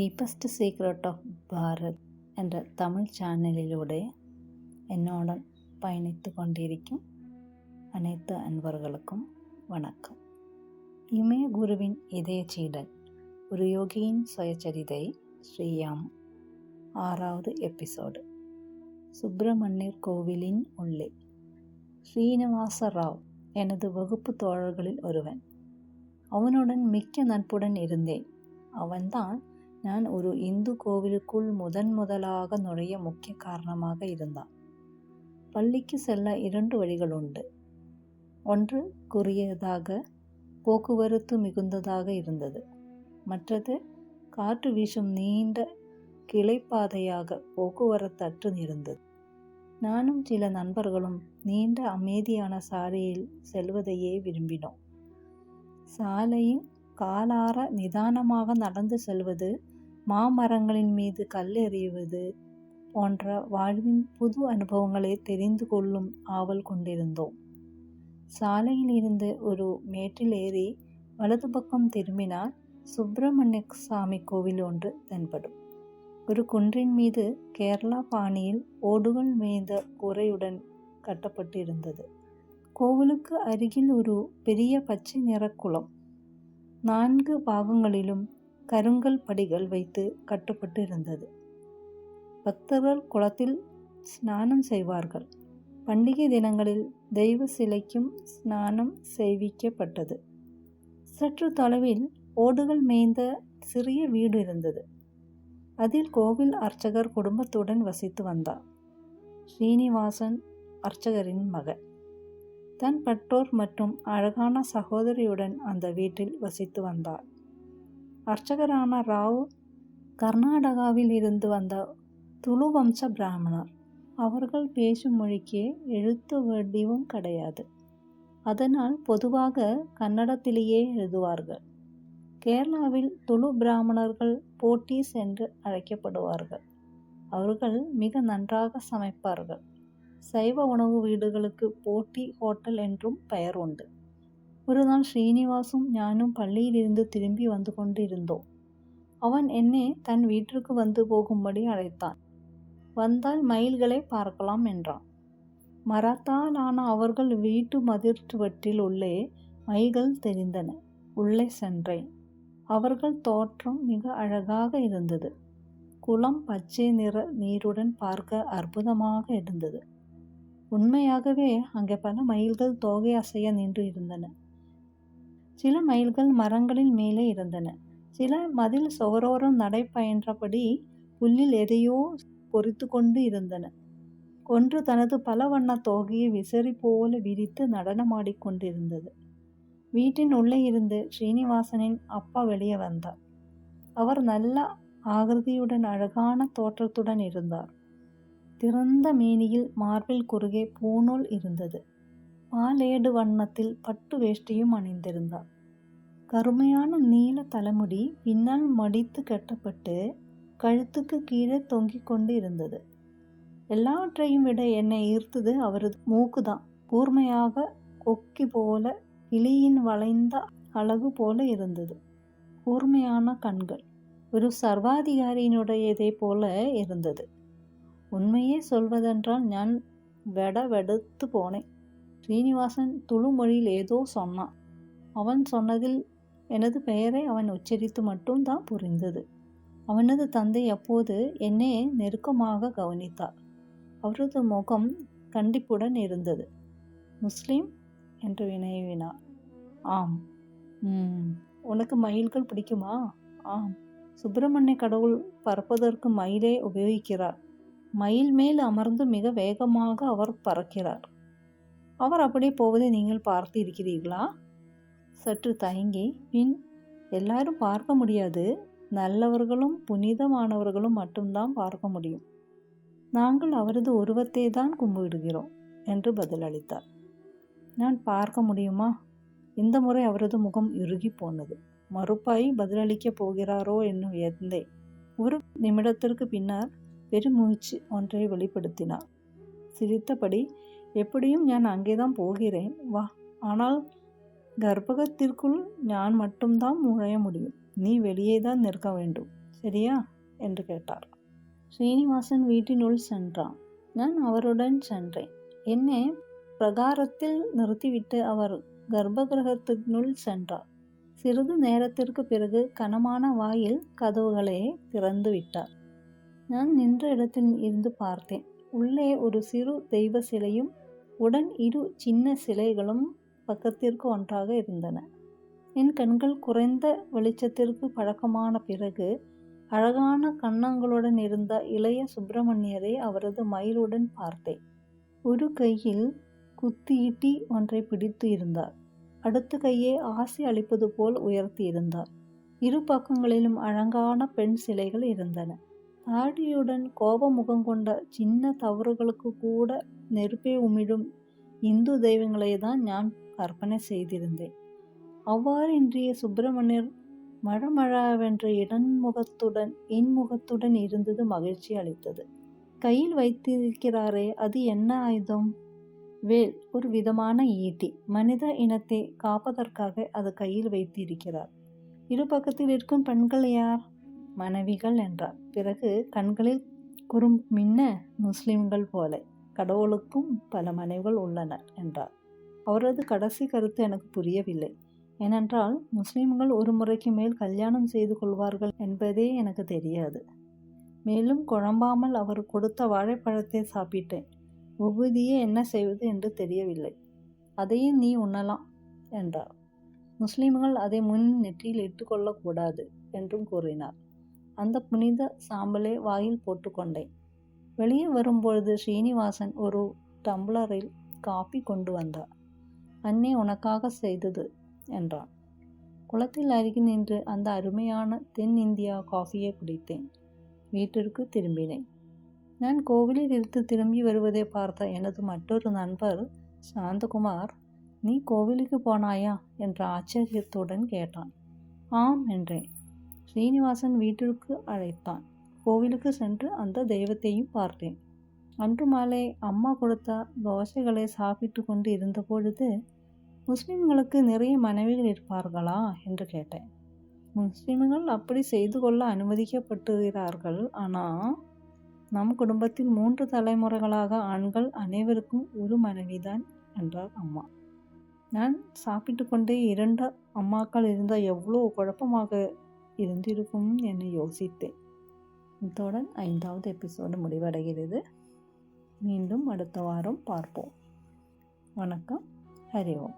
Deepest secret of Bharat என்ற தமிழ் சேனலிலூടെ என்னுடன் பயணித்து கொண்டிருக்கும் அனைத்து அன்பர்களுக்கும் வணக்கம். இமய குருவின் இதய சீடன் ஒரு யோகியின் சுயசரிதை ஸ்ரீயாம் 6வது எபிசோடு. சுப்பிரமணியர் கோவிலின் உள்ளே. ஸ்ரீனிவாச ராவ் எனது வகுப்பு தோழர்களில் ஒருவன். அவனுடன் மிக்க நட்புடன் இருந்தேன். அவன்தான் நான் ஒரு இந்து கோவிலுக்குள் முதலாக நுழைய முக்கிய காரணமாக இருந்தான். பள்ளிக்கு செல்ல 2 வழிகள் உண்டு. ஒன்று குறுகியதாக, போக்குவரத்து மிகுந்ததாக இருந்தது. மற்றது காற்று வீசும் நீண்ட கிளைப்பாதையாக போக்குவரத்தற்று இருந்தது. நானும் சில நண்பர்களும் நீண்ட அமைதியான சாலையில் செல்வதையே விரும்பினோம். சாலையில் காலார நிதானமாக நடந்து செல்வது, மாமரங்களின் மீது கல் எறிவது போன்ற வாழ்வின் புது அனுபவங்களை தெரிந்து கொள்ளும் ஆவல் கொண்டிருந்தோம். சாலையில் இருந்து ஒரு மேட்டில் ஏறி வலது பக்கம் திரும்பினால் சுப்பிரமணிய சாமி கோவில் ஒன்று தென்படும். ஒரு குன்றின் மீது கேரளா பாணியில் ஓடுகள் மேய்ந்த கூரையுடன் கட்டப்பட்டிருந்தது. கோவிலுக்கு அருகில் ஒரு பெரிய பச்சை நிற குளம் 4 பாகங்களிலும் கருங்கல் படிகள் வைத்து கட்டப்பட்டு இருந்தது. பக்தர்கள் குளத்தில் ஸ்நானம் செய்வார்கள். பண்டிகை தினங்களில் தெய்வ சிலைக்கும் ஸ்நானம் செய்விக்கப்பட்டது. சற்று தொலைவில் ஓடுகள் மேய்ந்த சிறிய வீடு இருந்தது. அதில் கோவில் அர்ச்சகர் குடும்பத்துடன் வசித்து வந்தார். ஸ்ரீனிவாசன் அர்ச்சகரின் மகன். தன் பெற்றோர் மற்றும் அழகான சகோதரியுடன் அந்த வீட்டில் வசித்து வந்தார். அர்ச்சகரான ராவ் கர்நாடகாவில் இருந்து வந்த துளு வம்ச பிராமணர். அவர்கள் பேசும் மொழிக்கு எழுத்து வடிவம் கிடையாது. அதனால் பொதுவாக கன்னடத்திலேயே எழுதுவார்கள். கேரளாவில் துளு பிராமணர்கள் போட்டீஸ் என்று அழைக்கப்படுவார்கள். அவர்கள் மிக நன்றாக சமைப்பார்கள். சைவ உணவு வீடுகளுக்கு போட்டி ஹோட்டல் என்றும் பெயர் உண்டு. ஒரு நாள் ஸ்ரீனிவாசும் ஞானும் பள்ளியிலிருந்து திரும்பி வந்து கொண்டிருந்தோம். அவன் என்னை தன் வீட்டிற்கு வந்து போகும்படி அழைத்தான். வந்தால் மயில்களை பார்க்கலாம் என்றான். மரத்தால் ஆன அவர்கள் வீட்டு மதிர்ச்சுவற்றில் உள்ளே மயில்கள் தெரிந்தன. உள்ளே சென்றேன். அவர்கள் தோற்றம் மிக அழகாக இருந்தது. குளம் பச்சை நிற நீருடன் பார்க்க அற்புதமாக இருந்தது. உண்மையாகவே அங்கே பல மயில்கள் தோகை அசைய நின்று இருந்தன. சில மயில்கள் மரங்களின் மேலே இருந்தன. சில மதில் சுவரோரம் நடைபயின்றபடி புல்லில் எதையோ பொறித்து கொண்டு இருந்தன. ஒன்று தனது பல வண்ண தோகையை விசிறி போல விரித்து நடனமாடிக்கொண்டிருந்தது. வீட்டின் உள்ளே இருந்து ஸ்ரீனிவாசனின் அப்பா வெளியே வந்தார். அவர் நல்ல ஆகிருதியுடன் அழகான தோற்றத்துடன் இருந்தார். திறந்த மேனியில் மார்பில் குறுகே பூநூல் இருந்தது. பாலேடு வண்ணத்தில் பட்டு வேஷ்டியும் அணிந்திருந்தார். கருமையான நீல தலைமுடி பின்னால் மடித்து கட்டப்பட்டு கழுத்துக்கு கீழே தொங்கிக் கொண்டு இருந்தது. எல்லாவற்றையும் விட என்னை ஈர்த்தது அவரது மூக்குதான். கூர்மையாக கொக்கி போல கிளியின் வளைந்த அழகு போல இருந்தது. கூர்மையான கண்கள் ஒரு சர்வாதிகாரியினுடையதை போல இருந்தது. உண்மையே சொல்வதென்றால் நான் வெடுத்து போனேன். ஸ்ரீனிவாசன் துளு மொழியில் ஏதோ சொன்னான். அவன் சொன்னதில் எனது பெயரை அவன் உச்சரித்து மட்டும்தான் புரிந்தது. அவனது தந்தை அப்போது என்னை நெருக்கமாக கவனித்தார். அவரது முகம் கண்டிப்புடன் இருந்தது. முஸ்லீம் என்று வினவினார். ஆம். உனக்கு மயில்கள் பிடிக்குமா? ஆம். சுப்பிரமணிய கடவுள் பறப்பதற்கு மயிலை உபயோகிக்கிறார். மயில் மேல் அமர்ந்து மிக வேகமாக அவர் பறக்கிறார். அவர் அப்படியே போவதை நீங்கள் பார்த்து இருக்கிறீர்களா? சற்று தயங்கி, பின் எல்லாரும் பார்க்க முடியாது, நல்லவர்களும் புனிதமானவர்களும் மட்டும்தான் பார்க்க முடியும். நாங்கள் அவரது உருவத்தை தான் கும்பிடுகிறோம் என்று பதிலளித்தார். நான் பார்க்க முடியுமா? இந்த முறை அவரது முகம் இறுகி போனது. மறுப்பாய் பதிலளிக்கப் போகிறாரோ என்னும் வியந்தேன். ஒரு நிமிடத்திற்கு பின்னர் பெருமூச்சு ஒன்றை வெளிப்படுத்தினார். சிரித்தபடி, எப்படியும் நான் அங்கேதான் போகிறேன், வா. ஆனால் கர்ப்பகத்திற்குள் நான் மட்டும்தான் நுழைய முடியும். நீ வெளியே தான் நிற்க வேண்டும். சரியா என்று கேட்டார். ஸ்ரீனிவாசன் வீட்டினுள் சென்றான். நான் அவருடன் சென்றேன். என்னை பிரகாரத்தில் நிறுத்திவிட்டு அவர் கர்ப்பகிரகத்தினுள் சென்றார். சிறிது நேரத்திற்கு பிறகு கனமான வாயில் கதவுகளை திறந்து விட்டார். நான் நின்ற இடத்தில் இருந்து பார்த்தேன். உள்ளே ஒரு சிறு தெய்வ சிலையும் உடன் 2 சின்ன சிலைகளும் பக்கத்திற்கு ஒன்றாக இருந்தன. என் கண்கள் குறைந்த வெளிச்சத்திற்கு பழக்கமான பிறகு அழகான கன்னங்களுடன் இருந்த இளைய சுப்பிரமணியரை அவரது மயிலுடன் பார்த்தேன். ஒரு கையில் குத்தியீட்டி ஒன்றை பிடித்து இருந்தார். அடுத்த கையை ஆசி அளிப்பது போல் உயர்த்தி இருந்தார். 2 பக்கங்களிலும் அழகான பெண் சிலைகள் இருந்தன. தாடியுடன் கோப முகம் கொண்ட சின்ன தவறுகளுக்கு கூட நெருப்பை உமிழும் இந்து தெய்வங்களை தான் நான் கற்பனை செய்திருந்தேன். அவ்வாறு இன்றைய சுப்பிரமணியர் மழமழவென்ற இன்முகத்துடன் இருந்தது மகிழ்ச்சி அளித்தது. கையில் வைத்திருக்கிறாரே, அது என்ன ஆயுதம்? வேல், ஒரு விதமான ஈட்டி. மனித இனத்தை காப்பதற்காக அது கையில் வைத்திருக்கிறார். 2 பக்கத்தில் இருக்கும் பெண்கள் யார்? மனைவிகள் என்றார். பிறகு கண்களில் குறும்பு மின்ன, முஸ்லிம்கள் போல கடவுளுக்கும் பல மனைவிகள் உள்ளனர் என்றார். அவரது கடைசி கருத்து எனக்கு புரியவில்லை. ஏனென்றால் முஸ்லிம்கள் ஒரு முறைக்கு மேல் கல்யாணம் செய்து கொள்வார்கள் என்பதே எனக்கு தெரியாது. மேலும் குழம்பாமல் அவர் கொடுத்த வாழைப்பழத்தை சாப்பிட்டேன். உபூதியே என்ன செய்வது என்று தெரியவில்லை. அதையும் நீ உண்ணலாம் என்றார். முஸ்லிம்கள் அதை முன் நெற்றியில் இட்டுக்கொள்ளக்கூடாது என்றும் கூறினார். அந்த புனித சாம்பலை வாயில் போட்டுக்கொண்டேன். வெளியே வரும்பொழுது ஸ்ரீனிவாசன் ஒரு டம்ளரில் காபி கொண்டு வந்தார். அன்னை உனக்காக செய்தது என்றான். குளத்தில் அருகே நின்று அந்த அருமையான தென் இந்தியா காஃபியை குடித்தேன். வீட்டிற்கு திரும்பினேன். நான் கோவிலில் இருந்து திரும்பி வருவதை பார்த்த எனது மற்றொரு நண்பர் சாந்தகுமார், நீ கோவிலுக்கு போனாயா என்ற ஆச்சரியத்துடன் கேட்டான். ஆம் என்றேன். ஸ்ரீனிவாசன் வீட்டிற்கு அழைத்தான். கோவிலுக்கு சென்று அந்த தெய்வத்தையும் பார்த்தேன். அன்று மாலை அம்மா கொடுத்த தோசைகளை சாப்பிட்டு கொண்டு இருந்த பொழுது, முஸ்லிம்களுக்கு நிறைய மனைவிகள் இருப்பார்களா என்று கேட்டேன். முஸ்லிம்கள் அப்படி செய்து கொள்ள அனுமதிக்கப்பட்டுகிறார்கள். ஆனால் நம் குடும்பத்தில் 3 தலைமுறைகளாக ஆண்கள் அனைவருக்கும் ஒரு மனைவிதான் என்றார் அம்மா. நான் சாப்பிட்டு கொண்டே 2 அம்மாக்கள் இருந்தால் எவ்வளோ குழப்பமாக இருந்திருக்கும் என யோசித்தேன். இத்துடன் 5வது எபிசோடு முடிவடைகிறது. மீண்டும் அடுத்த வாரம் பார்ப்போம். வணக்கம். ஹரி ஓம்.